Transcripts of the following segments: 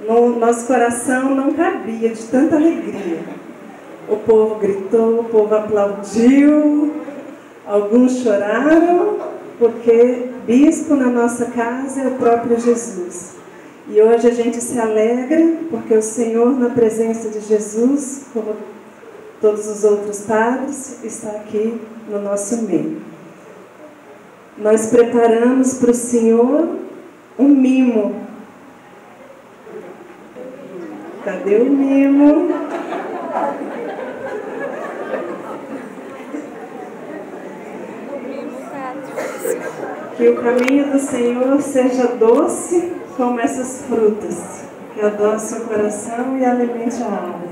no nosso coração não cabia de tanta alegria. O povo gritou, o povo aplaudiu, alguns choraram, porque bispo na nossa casa é o próprio Jesus. E hoje a gente se alegra, porque o Senhor, na presença de Jesus, como todos os outros padres, está aqui no nosso meio. Nós preparamos para o Senhor um mimo. Cadê o mimo? Que o caminho do Senhor seja doce como essas frutas, que adoce o coração e alimente a alma.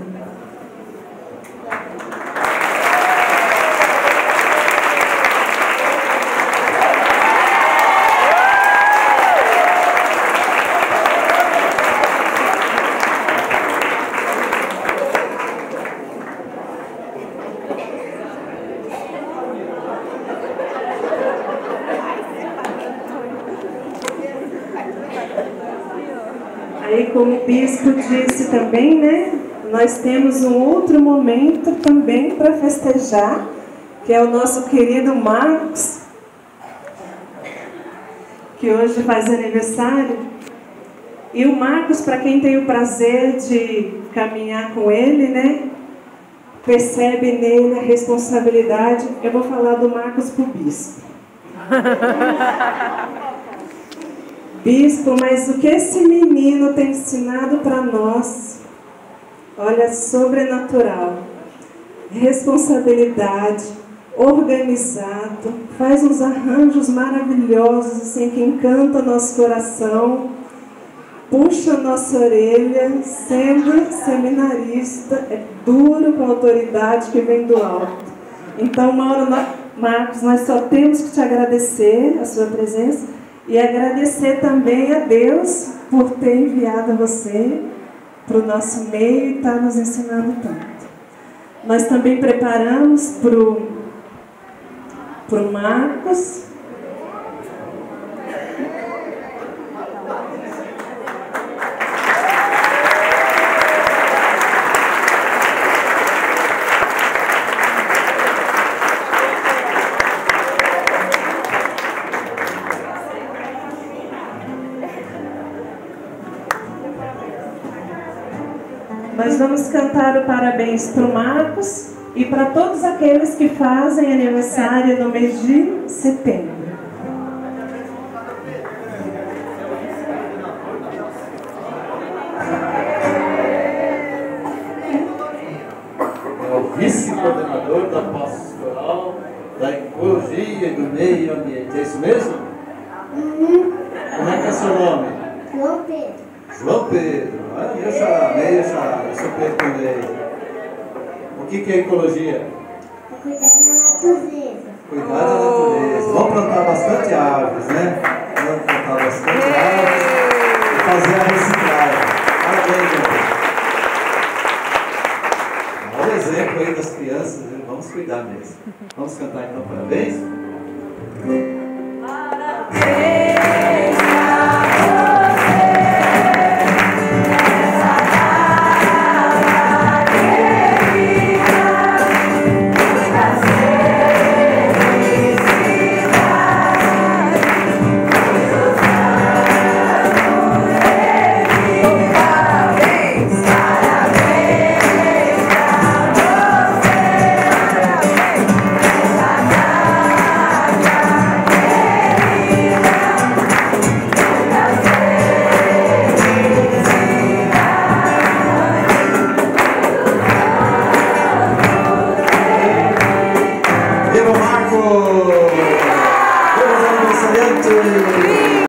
Aí, como o bispo disse também, né? Nós temos um outro momento também para festejar, que é o nosso querido Marcos, que hoje faz aniversário. E o Marcos, para quem tem o prazer de caminhar com ele, né? Percebe nele a responsabilidade. Eu vou falar do Marcos para o bispo. Bispo, mas o que esse menino tem ensinado para nós, olha, sobrenatural, responsabilidade, organizado, faz uns arranjos maravilhosos, assim, que encantam nosso coração, puxa a nossa orelha, sendo seminarista, é duro com a autoridade que vem do alto. Então, Marcos, nós só temos que te agradecer a sua presença, e agradecer também a Deus por ter enviado você para o nosso meio e estar nos ensinando tanto. Nós também preparamos para o Marcos. Nós vamos cantar o parabéns para o Marcos e para todos aqueles que fazem aniversário no mês de setembro. É o vice-coordenador da pastoral, da ecologia e do meio ambiente. É isso mesmo? Como é que é seu nome? João Pedro. João Pedro. Eu sou Pedro também. O que é ecologia? Cuidar da natureza. Cuidar da natureza. Vamos plantar bastante árvores, né? Vamos plantar bastante árvores e fazer a reciclagem. Parabéns, João Pedro. Olha o exemplo aí das crianças, viu? Vamos cuidar mesmo. Vamos cantar então parabéns?